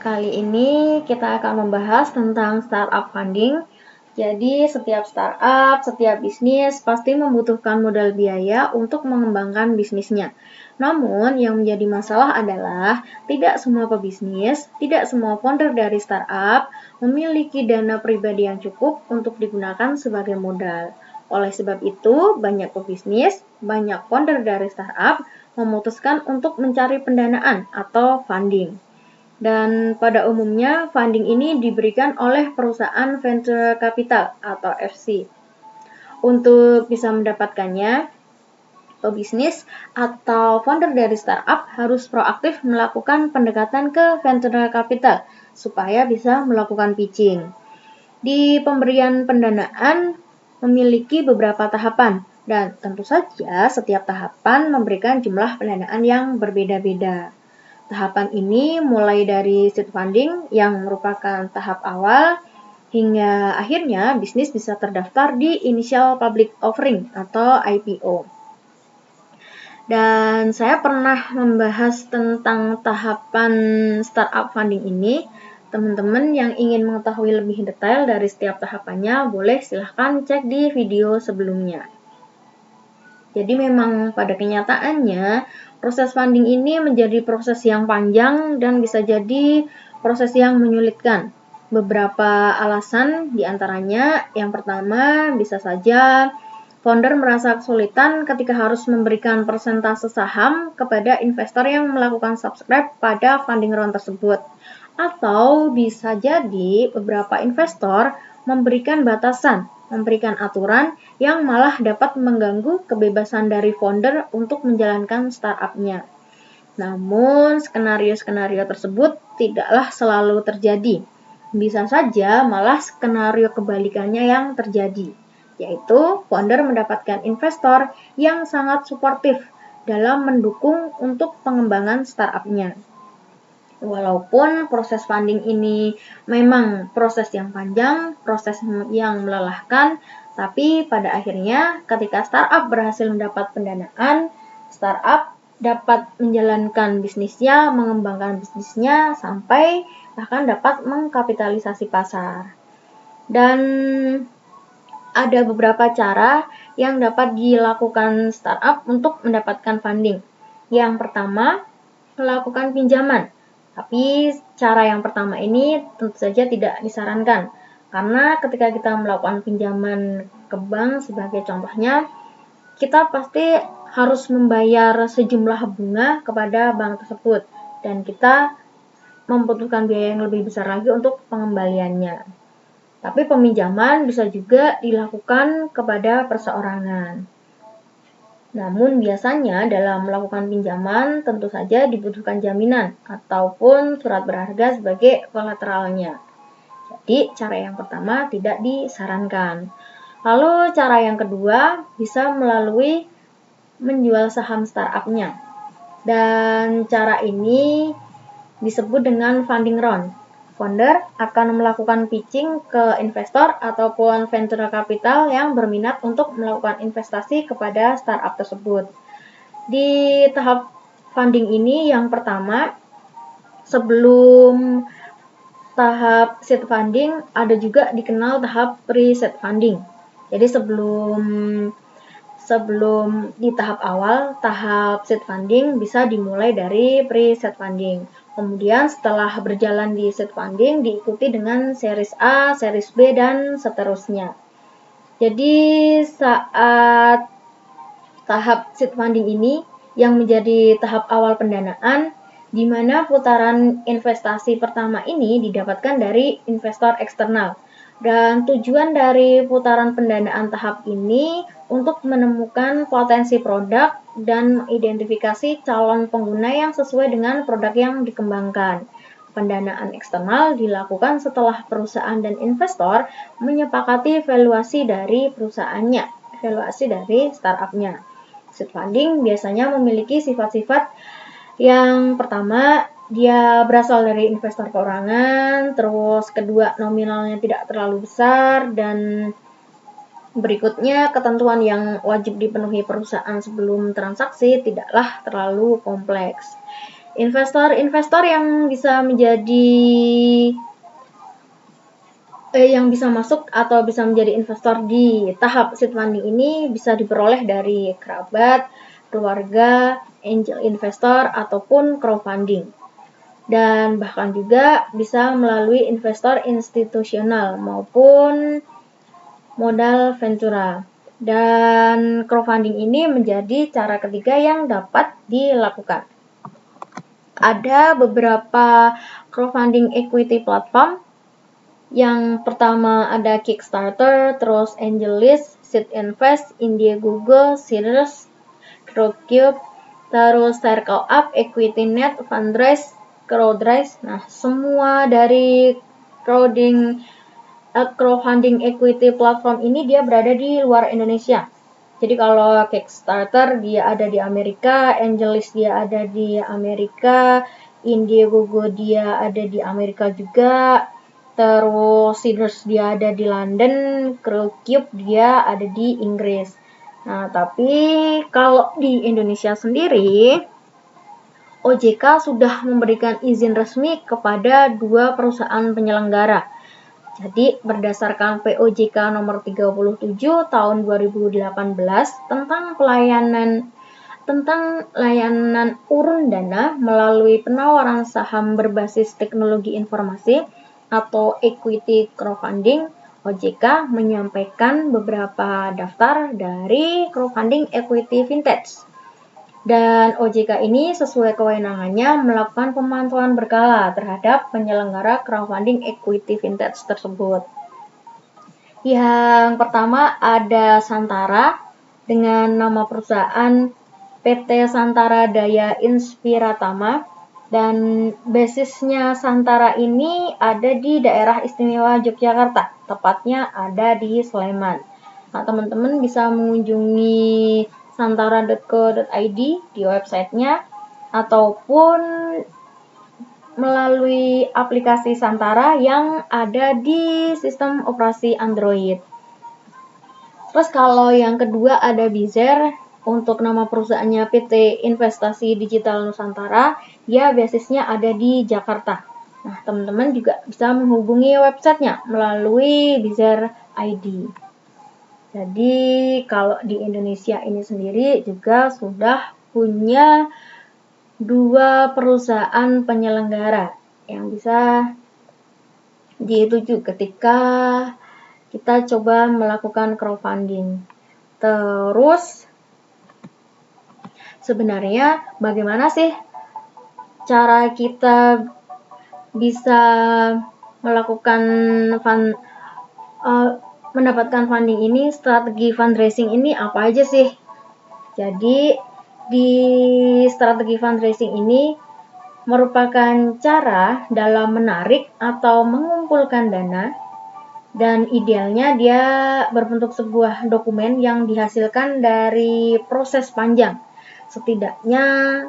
Kali ini kita akan membahas tentang startup funding. Jadi setiap startup, setiap bisnis pasti membutuhkan modal biaya untuk mengembangkan bisnisnya. Namun yang menjadi masalah adalah tidak semua pebisnis, tidak semua founder dari startup memiliki dana pribadi yang cukup untuk digunakan sebagai modal. Oleh sebab itu, banyak pebisnis, banyak founder dari startup memutuskan untuk mencari pendanaan atau funding. Dan pada umumnya funding ini diberikan oleh perusahaan venture capital atau VC. Untuk bisa mendapatkannya, pebisnis atau founder dari startup harus proaktif melakukan pendekatan ke venture capital supaya bisa melakukan pitching. Di pemberian pendanaan memiliki beberapa tahapan dan tentu saja setiap tahapan memberikan jumlah pendanaan yang berbeda-beda. Tahapan ini mulai dari seed funding yang merupakan tahap awal hingga akhirnya bisnis bisa terdaftar di initial public offering atau IPO. Dan saya pernah membahas tentang tahapan startup funding ini. Teman-teman yang ingin mengetahui lebih detail dari setiap tahapannya boleh silahkan cek di video sebelumnya. Jadi memang pada kenyataannya proses funding ini menjadi proses yang panjang dan bisa jadi proses yang menyulitkan. Beberapa alasan diantaranya, yang pertama bisa saja founder merasa kesulitan ketika harus memberikan persentase saham kepada investor yang melakukan subscribe pada funding round tersebut. Atau bisa jadi beberapa investor memberikan batasan, memberikan aturan yang malah dapat mengganggu kebebasan dari founder untuk menjalankan startup-nya. Namun, skenario-skenario tersebut tidaklah selalu terjadi. Bisa saja malah skenario kebalikannya yang terjadi, yaitu founder mendapatkan investor yang sangat suportif dalam mendukung untuk pengembangan startup-nya. Walaupun proses funding ini memang proses yang panjang, proses yang melelahkan, tapi pada akhirnya ketika startup berhasil mendapat pendanaan, startup dapat menjalankan bisnisnya, mengembangkan bisnisnya, sampai bahkan dapat mengkapitalisasi pasar. Dan ada beberapa cara yang dapat dilakukan startup untuk mendapatkan funding. Yang pertama, melakukan pinjaman. Tapi cara yang pertama ini tentu saja tidak disarankan. Karena ketika kita melakukan pinjaman ke bank sebagai contohnya, kita pasti harus membayar sejumlah bunga kepada bank tersebut. Dan kita membutuhkan biaya yang lebih besar lagi untuk pengembaliannya. Tapi peminjaman bisa juga dilakukan kepada perseorangan. Namun biasanya dalam melakukan pinjaman tentu saja dibutuhkan jaminan ataupun surat berharga sebagai kolateralnya. Jadi cara yang pertama tidak disarankan. Lalu cara yang kedua bisa melalui menjual saham startup-nya. Dan cara ini disebut dengan funding round. Founder akan melakukan pitching ke investor ataupun venture capital yang berminat untuk melakukan investasi kepada startup tersebut. Di tahap funding ini yang pertama, sebelum tahap seed funding ada juga dikenal tahap pre-seed funding. Jadi sebelum di tahap awal, tahap seed funding bisa dimulai dari pre-seed funding. Kemudian setelah berjalan di seed funding diikuti dengan series A, series B, dan seterusnya. Jadi saat tahap seed funding ini yang menjadi tahap awal pendanaan, di mana putaran investasi pertama ini didapatkan dari investor eksternal. Dan tujuan dari putaran pendanaan tahap ini untuk menemukan potensi produk dan mengidentifikasi calon pengguna yang sesuai dengan produk yang dikembangkan. Pendanaan eksternal dilakukan setelah perusahaan dan investor menyepakati valuasi dari perusahaannya, valuasi dari startup-nya. Seed funding biasanya memiliki sifat-sifat yang pertama, dia berasal dari investor perorangan, terus kedua nominalnya tidak terlalu besar, dan berikutnya ketentuan yang wajib dipenuhi perusahaan sebelum transaksi tidaklah terlalu kompleks. Investor-investor yang bisa masuk atau bisa menjadi investor di tahap seed funding ini bisa diperoleh dari kerabat, keluarga, angel investor, ataupun crowdfunding. Dan bahkan juga bisa melalui investor institusional maupun modal ventura. Dan crowdfunding ini menjadi cara ketiga yang dapat dilakukan. Ada beberapa crowdfunding equity platform. Yang pertama ada Kickstarter, terus AngelList, Seed Invest, Indiegogo, Seedrs, Crowdcube, terus Circle Up, EquityNet, Fundraise, Crowdrise. Nah, semua dari crowdfunding equity platform ini dia berada di luar Indonesia. Jadi kalau Kickstarter dia ada di Amerika, AngelList dia ada di Amerika, Indiegogo dia ada di Amerika juga, terus Seedrs dia ada di London, Crowdcube dia ada di Inggris. Nah, tapi kalau di Indonesia sendiri, OJK sudah memberikan izin resmi kepada 2 perusahaan penyelenggara. Jadi, berdasarkan POJK nomor 37 tahun 2018 tentang layanan urun dana melalui penawaran saham berbasis teknologi informasi atau equity crowdfunding, OJK menyampaikan beberapa daftar dari crowdfunding equity vintage. Dan OJK ini sesuai kewenangannya melakukan pemantauan berkala terhadap penyelenggara crowdfunding equity vintage tersebut. Yang pertama ada Santara dengan nama perusahaan PT Santara Daya Inspiratama. Dan basisnya Santara ini ada di daerah istimewa Yogyakarta, tepatnya ada di Sleman. Nah, teman-teman bisa mengunjungi santara.co.id di websitenya, ataupun melalui aplikasi Santara yang ada di sistem operasi Android. Terus kalau yang kedua ada Bizer. Untuk nama perusahaannya PT Investasi Digital Nusantara, dia basisnya ada di Jakarta. Nah, teman-teman juga bisa menghubungi websitenya melalui Bizer ID. Jadi, kalau di Indonesia ini sendiri juga sudah punya 2 perusahaan penyelenggara yang bisa dituju ketika kita coba melakukan crowdfunding. Terus, sebenarnya bagaimana sih cara kita bisa melakukan mendapatkan funding ini, strategi fundraising ini apa aja sih? Jadi di strategi fundraising ini merupakan cara dalam menarik atau mengumpulkan dana, dan idealnya dia berbentuk sebuah dokumen yang dihasilkan dari proses panjang. Setidaknya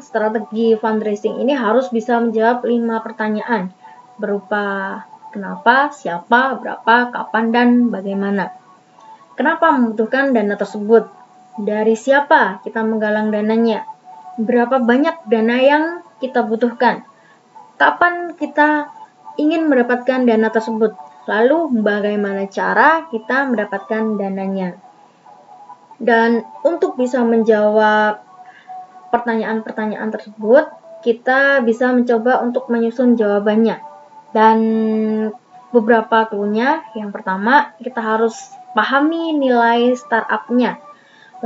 strategi fundraising ini harus bisa menjawab 5 pertanyaan berupa kenapa, siapa, berapa, kapan, dan bagaimana. Kenapa membutuhkan dana tersebut? Dari siapa kita menggalang dananya? Berapa banyak dana yang kita butuhkan? Kapan kita ingin mendapatkan dana tersebut? Lalu bagaimana cara kita mendapatkan dananya? Dan untuk bisa menjawab pertanyaan-pertanyaan tersebut, kita bisa mencoba untuk menyusun jawabannya. Dan beberapa clue-nya, yang pertama, kita harus pahami nilai startup-nya.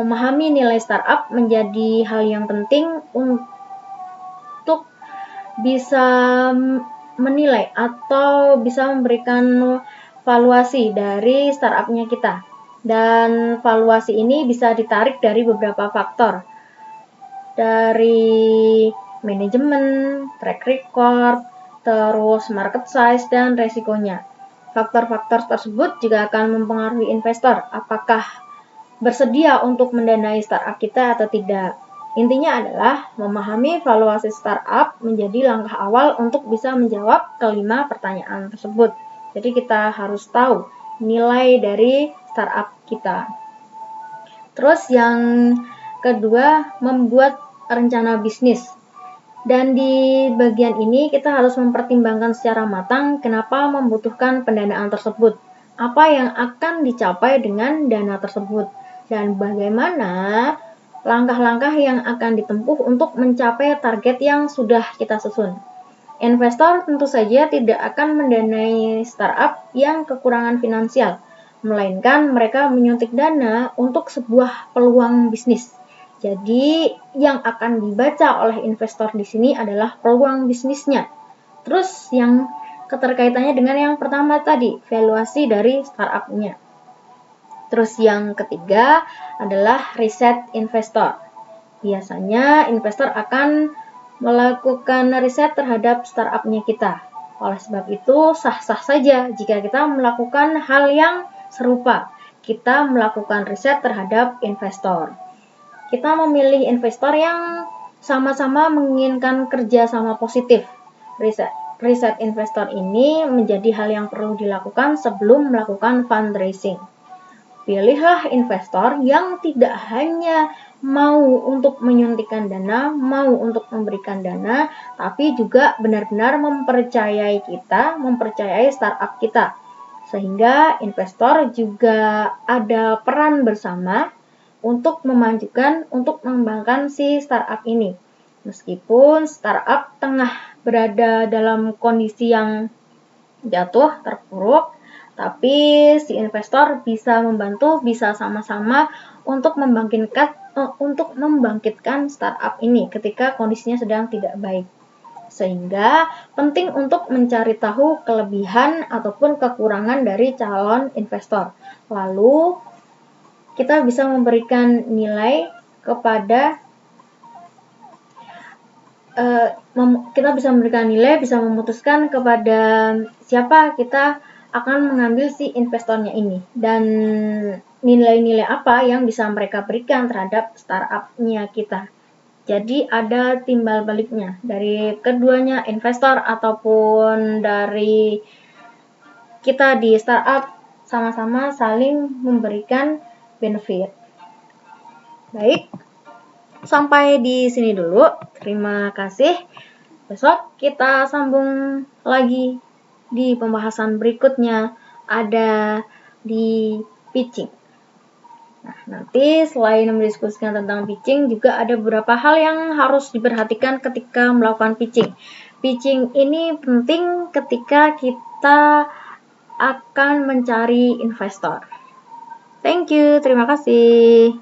Memahami nilai startup menjadi hal yang penting untuk bisa menilai atau bisa memberikan valuasi dari startup-nya kita. Dan valuasi ini bisa ditarik dari beberapa faktor. Dari manajemen, track record, terus market size, dan resikonya. Faktor-faktor tersebut juga akan mempengaruhi investor apakah bersedia untuk mendanai startup kita atau tidak. Intinya adalah memahami valuasi startup menjadi langkah awal untuk bisa menjawab kelima pertanyaan tersebut. Jadi kita harus tahu nilai dari startup kita. Terus yang kedua, membuat rencana bisnis. Dan di bagian ini kita harus mempertimbangkan secara matang kenapa membutuhkan pendanaan tersebut, apa yang akan dicapai dengan dana tersebut, dan bagaimana langkah-langkah yang akan ditempuh untuk mencapai target yang sudah kita susun. Investor tentu saja tidak akan mendanai startup yang kekurangan finansial, melainkan mereka menyuntik dana untuk sebuah peluang bisnis. Jadi, yang akan dibaca oleh investor di sini adalah peluang bisnisnya. Terus, yang keterkaitannya dengan yang pertama tadi, valuasi dari startup-nya. Terus, yang ketiga adalah riset investor. Biasanya, investor akan melakukan riset terhadap startup-nya kita. Oleh sebab itu, sah-sah saja jika kita melakukan hal yang serupa. Kita melakukan riset terhadap investor. Kita memilih investor yang sama-sama menginginkan kerjasama positif. Riset investor ini menjadi hal yang perlu dilakukan sebelum melakukan fundraising. Pilihlah investor yang tidak hanya mau untuk menyuntikkan dana, mau untuk memberikan dana, tapi juga benar-benar mempercayai kita, mempercayai startup kita. Sehingga investor juga ada peran bersama untuk memajukan, untuk mengembangkan si startup ini. Meskipun startup tengah berada dalam kondisi yang jatuh, terpuruk, tapi si investor bisa membantu, bisa sama-sama untuk membangkitkan startup ini ketika kondisinya sedang tidak baik. Sehingga penting untuk mencari tahu kelebihan ataupun kekurangan dari calon investor. Lalu kita bisa memberikan nilai kepada bisa memutuskan kepada siapa kita akan mengambil si investornya ini, dan nilai-nilai apa yang bisa mereka berikan terhadap startup-nya kita. Jadi ada timbal baliknya dari keduanya, investor ataupun dari kita di startup, sama-sama saling memberikan benefit. Baik, sampai di sini dulu. Terima kasih. Besok kita sambung lagi di pembahasan berikutnya, ada di pitching. Nah, nanti selain mendiskusikan tentang pitching, juga ada beberapa hal yang harus diperhatikan ketika melakukan pitching. Pitching ini penting ketika kita akan mencari investor. Thank you, terima kasih.